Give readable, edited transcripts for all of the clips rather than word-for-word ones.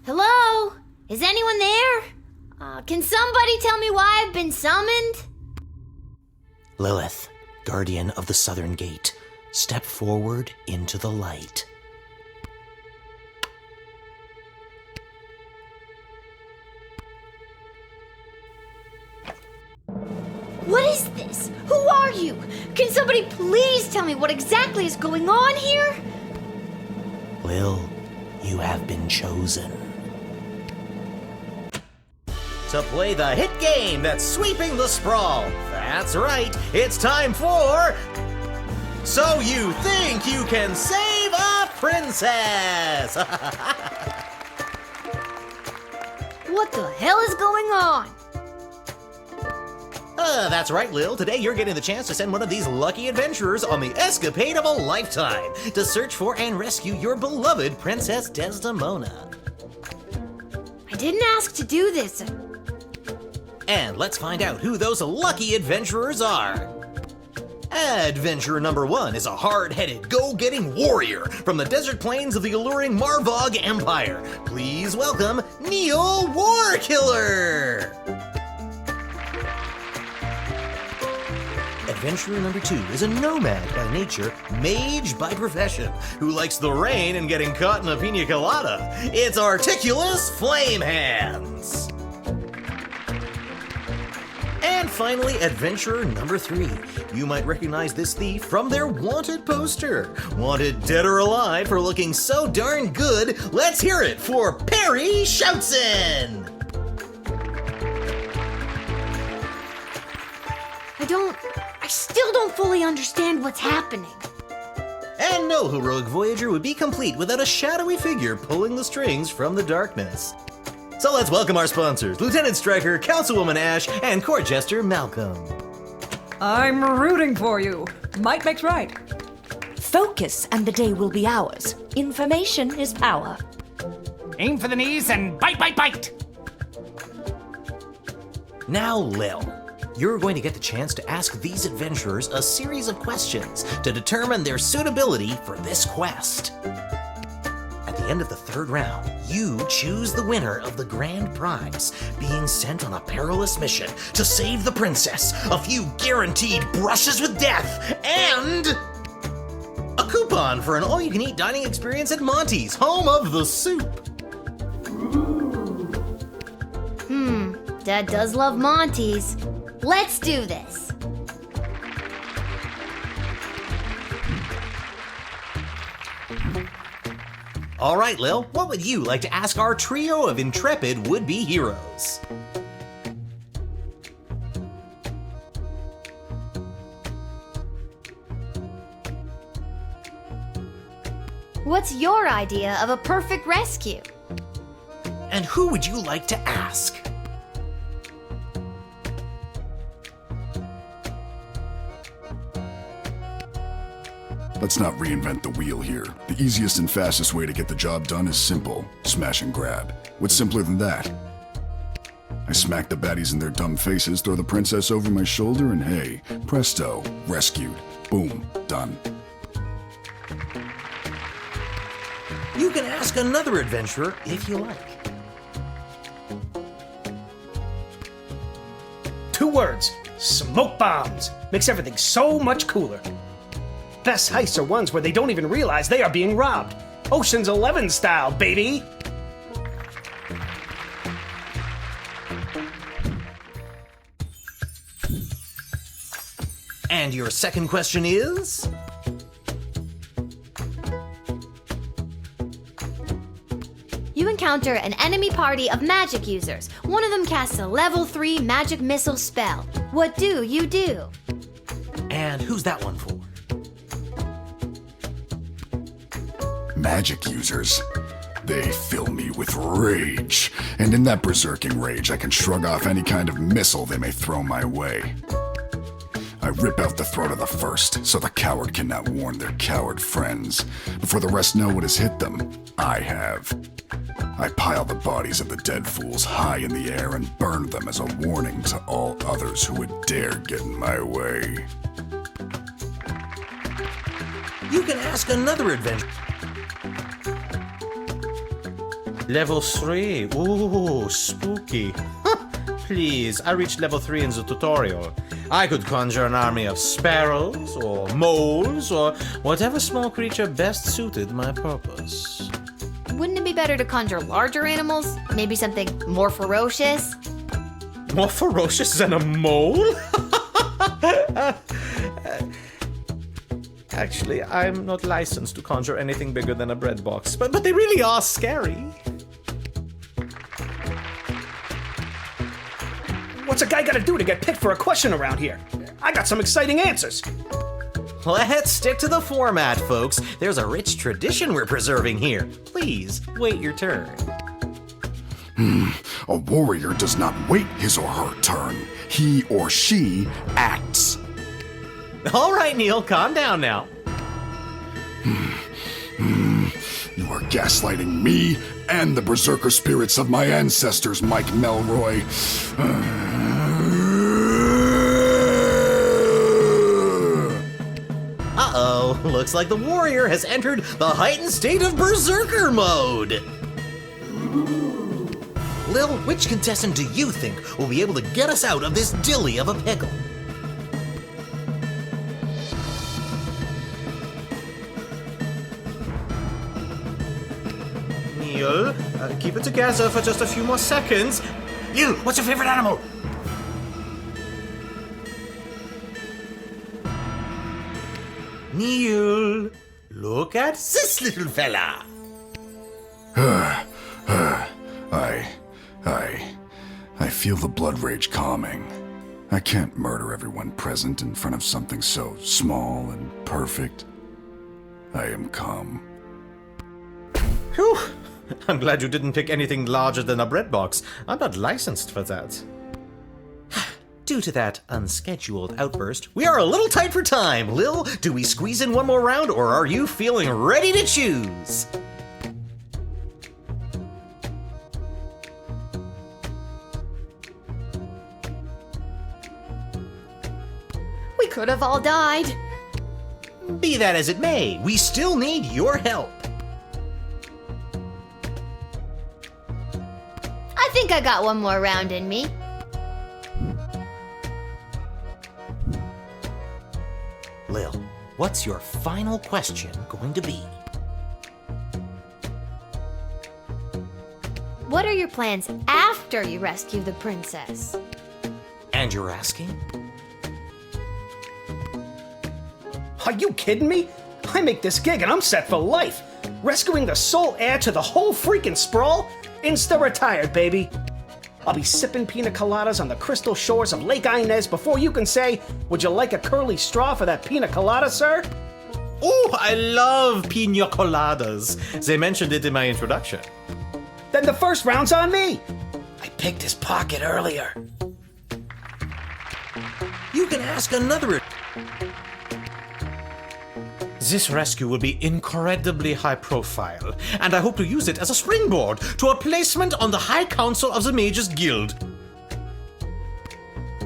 Hello? Is anyone there? Can somebody tell me why I've been summoned? Lilith, guardian of the Southern Gate, step forward into the light. What is this? Who are you? Can somebody please tell me what exactly is going on here? Lil, you have been chosen. To play the hit game that's sweeping the sprawl. That's right, it's time for... So You Think You Can Save a Princess! What the hell is going on? That's right, Lil. Today you're getting the chance to send one of these lucky adventurers on the escapade of a lifetime to search for and rescue your beloved Princess Desdemona. I didn't ask to do this. And let's find out who those lucky adventurers are. Adventurer number 1 is a hard-headed, go-getting warrior from the desert plains of the alluring Marvog Empire. Please welcome Neil Warkiller! Adventurer number 2 is a nomad by nature, mage by profession, who likes the rain and getting caught in a pina colada. It's Articulous Flamehands! And finally, adventurer number 3. You might recognize this thief from their wanted poster. Wanted dead or alive for looking so darn good, let's hear it for Perry Shoutson! I still don't fully understand what's happening. And no heroic voyager would be complete without a shadowy figure pulling the strings from the darkness. So let's welcome our sponsors, Lieutenant Stryker, Councilwoman Ash, and Court Jester Malcolm. I'm rooting for you. Might makes right. Focus and the day will be ours. Information is power. Aim for the knees and bite, bite, bite! Now, Lil, you're going to get the chance to ask these adventurers a series of questions to determine their suitability for this quest. At the end of the 3rd round, you choose the winner of the grand prize, being sent on a perilous mission to save the princess, a few guaranteed brushes with death, and a coupon for an all-you-can-eat dining experience at Monty's, home of the soup. Dad does love Monty's. Let's do this. All right, Lil, what would you like to ask our trio of intrepid would-be heroes? What's your idea of a perfect rescue? And who would you like to ask? Let's not reinvent the wheel here. The easiest and fastest way to get the job done is simple. Smash and grab. What's simpler than that? I smack the baddies in their dumb faces, throw the princess over my shoulder, and hey, presto, rescued. Boom, done. You can ask another adventurer if you like. 2 words. Smoke bombs. Makes everything so much cooler. Best heists are ones where they don't even realize they are being robbed. Ocean's 11 style, baby! And your second question is? You encounter an enemy party of magic users. One of them casts a level 3 magic missile spell. What do you do? And who's that one for? Magic users. They fill me with rage. And in that berserking rage, I can shrug off any kind of missile they may throw my way. I rip out the throat of the first, so the coward cannot warn their coward friends. Before the rest know what has hit them, I have. I pile the bodies of the dead fools high in the air and burn them as a warning to all others who would dare get in my way. You can ask another adventurer. Level 3. Ooh, spooky. Please, I reached level 3 in the tutorial. I could conjure an army of sparrows, or moles, or whatever small creature best suited my purpose. Wouldn't it be better to conjure larger animals? Maybe something more ferocious? More ferocious than a mole? Actually, I'm not licensed to conjure anything bigger than a bread box, but they really are scary. What's a guy gotta do to get picked for a question around here? I got some exciting answers. Let's stick to the format, folks. There's a rich tradition we're preserving here. Please, wait your turn. A warrior does not wait his or her turn. He or she acts. All right, Neil, calm down now. You are gaslighting me and the berserker spirits of my ancestors, Mike Melroy. Uh-oh, looks like the warrior has entered the heightened state of berserker mode. Lil, which contestant do you think will be able to get us out of this dilly of a pickle? Neil, keep it together for just a few more seconds. You, what's your favorite animal? Neil, look at this little fella. I feel the blood rage calming. I can't murder everyone present in front of something so small and perfect. I am calm. Whew. I'm glad you didn't pick anything larger than a bread box. I'm not licensed for that. Due to that unscheduled outburst, we are a little tight for time. Lil, do we squeeze in one more round, or are you feeling ready to choose? We could have all died. Be that as it may, we still need your help. I think I got one more round in me. Lil, what's your final question going to be? What are your plans after you rescue the princess? And you're asking? Are you kidding me? I make this gig and I'm set for life. Rescuing the sole heir to the whole freaking sprawl? Insta-retired, baby. I'll be sipping pina coladas on the crystal shores of Lake Inez before you can say, would you like a curly straw for that pina colada, sir? Oh, I love pina coladas. They mentioned it in my introduction. Then the first round's on me. I picked his pocket earlier. You can ask another. This rescue will be incredibly high profile, and I hope to use it as a springboard to a placement on the High Council of the Mages Guild.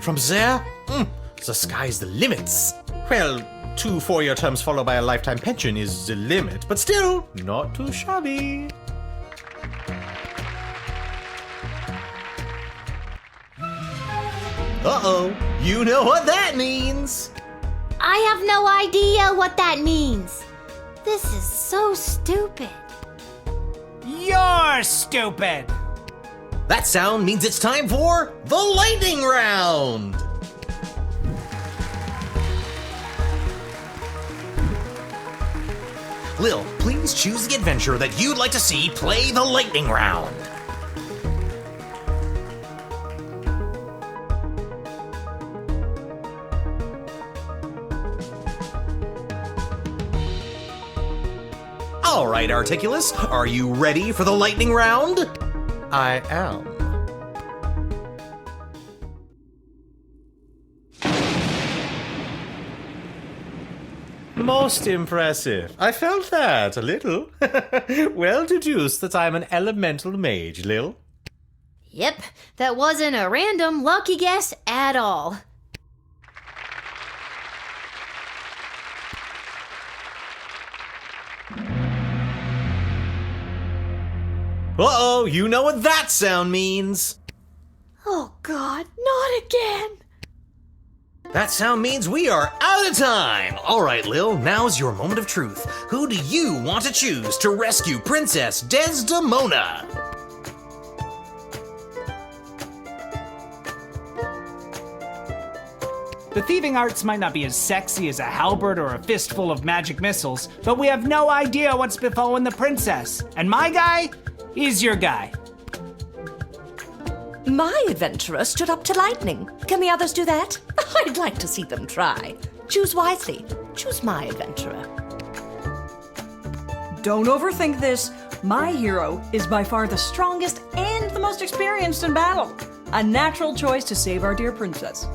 From there, the sky's the limits. Well, 2 4-year terms followed by a lifetime pension is the limit, but still, not too shabby. Uh-oh, you know what that means. I have no idea what that means. This is so stupid. You're stupid! That sound means it's time for the lightning round. Lil, please choose the adventure that you'd like to see play the lightning round. All right, Articulus, are you ready for the lightning round? I am. Most impressive. I felt that a little. Well deduced that I'm an elemental mage, Lil. Yep, that wasn't a random lucky guess at all. Uh-oh, you know what that sound means. Oh God, not again. That sound means we are out of time. All right, Lil, now's your moment of truth. Who do you want to choose to rescue Princess Desdemona? The thieving arts might not be as sexy as a halberd or a fistful of magic missiles, but we have no idea what's befallen the princess. And my guy is your guy. My adventurer stood up to lightning. Can the others do that? I'd like to see them try. Choose wisely. Choose my adventurer. Don't overthink this. My hero is by far the strongest and the most experienced in battle. A natural choice to save our dear princess.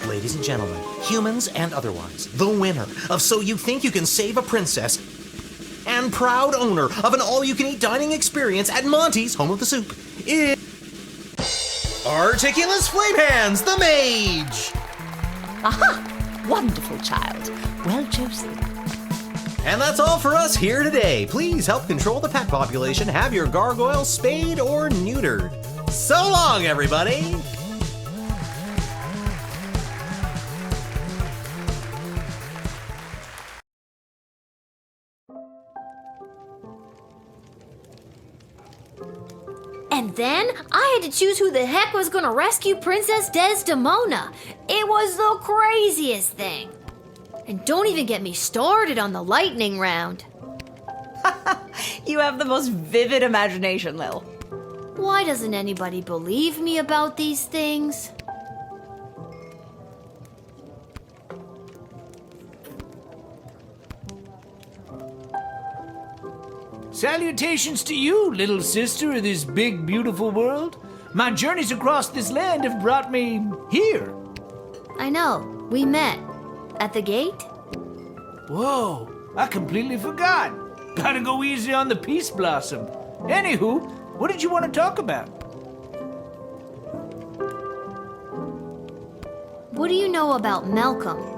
Ladies and gentlemen, humans and otherwise, the winner of So You Think You Can Save a Princess and proud owner of an all-you-can-eat dining experience at Monty's Home of the Soup is Articulous Flamehands, the Mage! Aha! Wonderful child. Well chosen. And that's all for us here today. Please help control the pet population. Have your gargoyle spayed or neutered. So long, everybody! And then I had to choose who the heck was gonna rescue Princess Desdemona. It was the craziest thing. And don't even get me started on the lightning round. You have the most vivid imagination, Lil. Why doesn't anybody believe me about these things? Salutations to you, little sister of this big, beautiful world. My journeys across this land have brought me here. I know, we met. At the gate? Whoa, I completely forgot. Gotta go easy on the Peace Blossom. Anywho, what did you want to talk about? What do you know about Malcolm?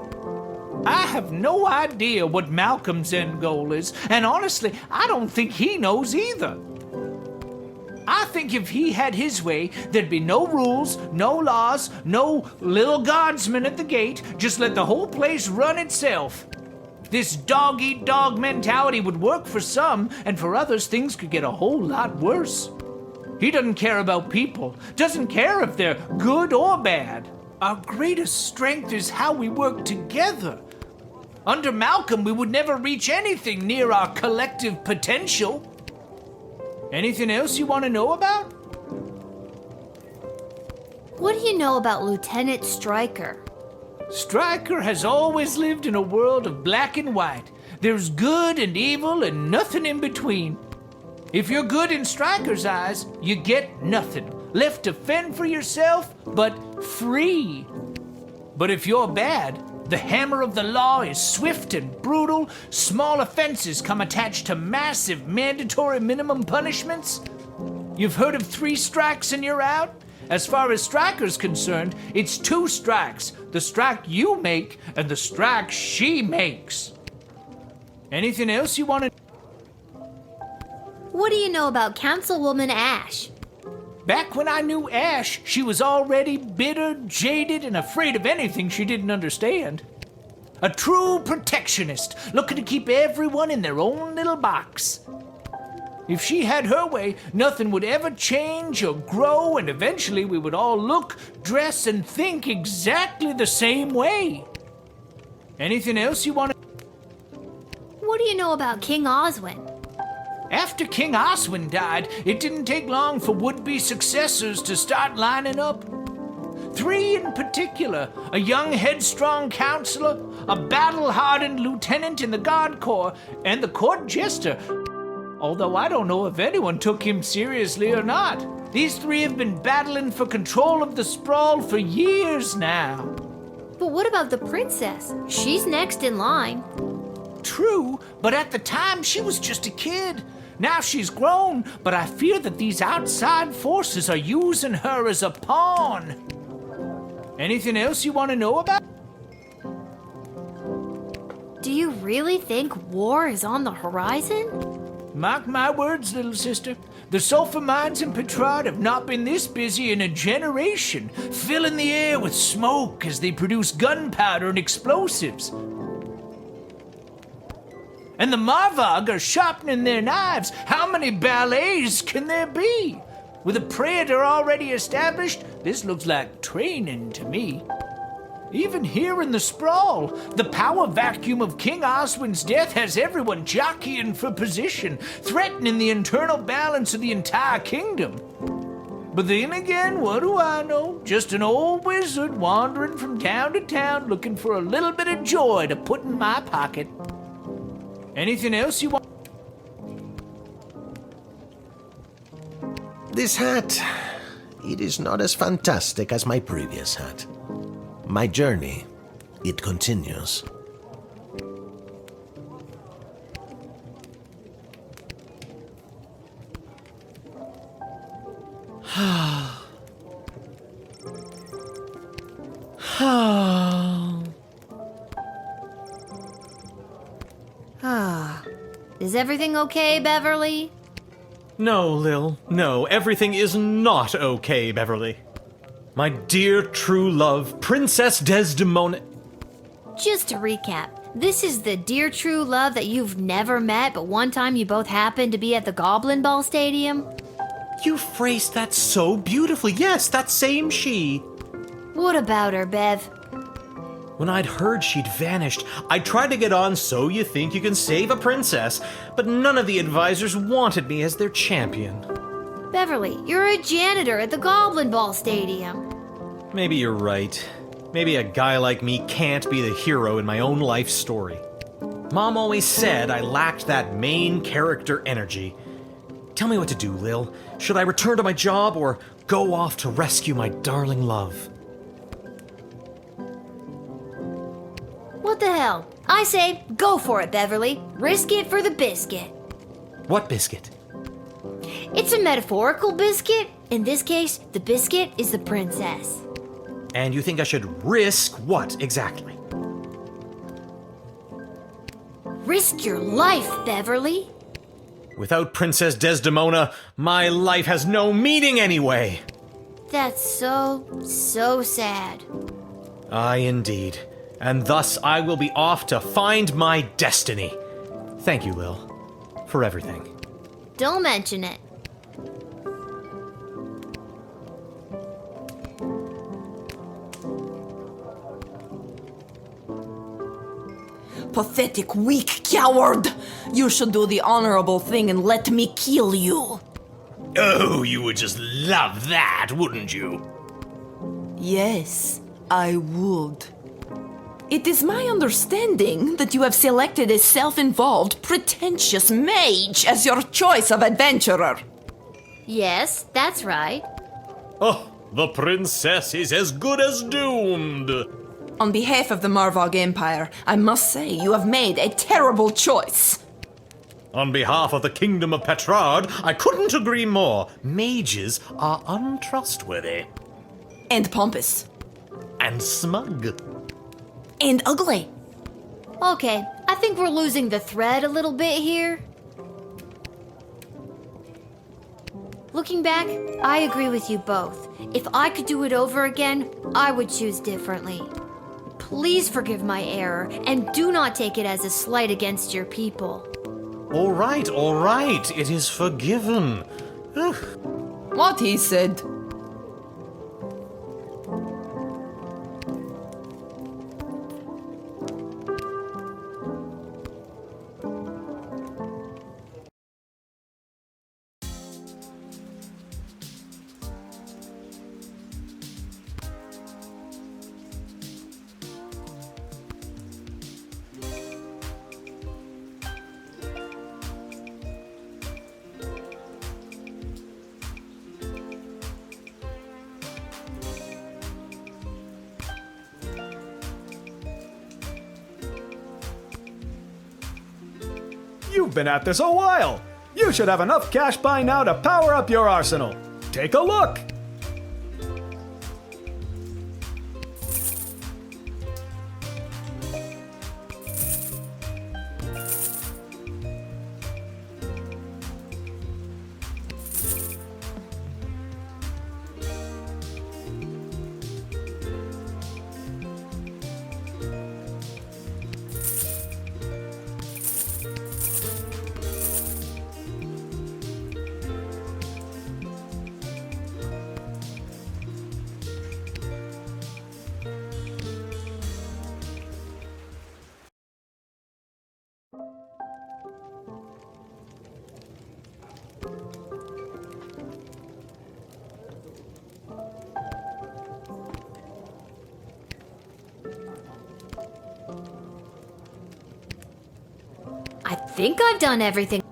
I have no idea what Malcolm's end goal is, and honestly, I don't think he knows either. I think if he had his way, there'd be no rules, no laws, no little guardsman at the gate, just let the whole place run itself. This dog-eat-dog mentality would work for some, and for others, things could get a whole lot worse. He doesn't care about people, doesn't care if they're good or bad. Our greatest strength is how we work together. Under Malcolm, we would never reach anything near our collective potential. Anything else you want to know about? What do you know about Lieutenant Stryker? Stryker has always lived in a world of black and white. There's good and evil and nothing in between. If you're good in Stryker's eyes, you get nothing. Left to fend for yourself, but free. But if you're bad, the hammer of the law is swift and brutal. Small offenses come attached to massive mandatory minimum punishments. You've heard of 3 strikes and you're out? As far as Stryker's concerned, it's 2 strikes. The strike you make and the strike she makes. Anything else you want to... What do you know about Councilwoman Ash? Back when I knew Ash, she was already bitter, jaded, and afraid of anything she didn't understand. A true protectionist, looking to keep everyone in their own little box. If she had her way, nothing would ever change or grow, and eventually we would all look, dress, and think exactly the same way. Anything else you want to... What do you know about King Oswin? After King Oswin died, it didn't take long for would-be successors to start lining up. 3 in particular: a young, headstrong counselor, a battle-hardened lieutenant in the Guard Corps, and the court jester. Although I don't know if anyone took him seriously or not. These 3 have been battling for control of the sprawl for years now. But what about the princess? She's next in line. True, but at the time she was just a kid. Now she's grown, but I fear that these outside forces are using her as a pawn. Anything else you want to know about? Do you really think war is on the horizon? Mark my words, little sister. The sulfur mines in Petrard have not been this busy in a generation, filling the air with smoke as they produce gunpowder and explosives. And the Marvog are sharpening their knives. How many ballets can there be? With a praetor already established, this looks like training to me. Even here in the sprawl, the power vacuum of King Oswin's death has everyone jockeying for position, threatening the internal balance of the entire kingdom. But then again, what do I know? Just an old wizard wandering from town to town looking for a little bit of joy to put in my pocket. Anything else you want? This hat, it is not as fantastic as my previous hat. My journey, it continues. Is everything okay, Beverly? No, Lil. No, everything is not okay, Beverly. My dear true love, Princess Desdemona. Just to recap, this is the dear true love that you've never met, but one time you both happened to be at the Goblin Ball Stadium? You phrased that so beautifully. Yes, that same she. What about her, Bev? When I'd heard she'd vanished, I tried to get on So You Think You Can Save a Princess, but none of the advisors wanted me as their champion. Beverly, you're a janitor at the Goblin Ball Stadium. Maybe you're right. Maybe a guy like me can't be the hero in my own life story. Mom always said I lacked that main character energy. Tell me what to do, Lil. Should I return to my job or go off to rescue my darling love? What the hell? I say, go for it, Beverly. Risk it for the biscuit. What biscuit? It's a metaphorical biscuit. In this case, the biscuit is the princess. And you think I should risk what exactly? Risk your life, Beverly. Without Princess Desdemona, my life has no meaning anyway. That's so sad. Aye, indeed. And thus I will be off to find my destiny. Thank you, Lil, for everything. Don't mention it. Pathetic, weak coward! You should do the honorable thing and let me kill you. Oh, you would just love that, wouldn't you? Yes, I would. It is my understanding that you have selected a self-involved, pretentious mage as your choice of adventurer. Yes, that's right. Oh, the princess is as good as doomed. On behalf of the Marvog Empire, I must say you have made a terrible choice. On behalf of the Kingdom of Petrard, I couldn't agree more. Mages are untrustworthy. And pompous. And smug. And ugly. Okay, I think we're losing the thread a little bit here. Looking back, I agree with you both. If I could do it over again, I would choose differently. Please forgive my error, and do not take it as a slight against your people. All right, it is forgiven. Ugh. What he said. You've been at this a while. You should have enough cash by now to power up your arsenal. Take a look. I think I've done everything.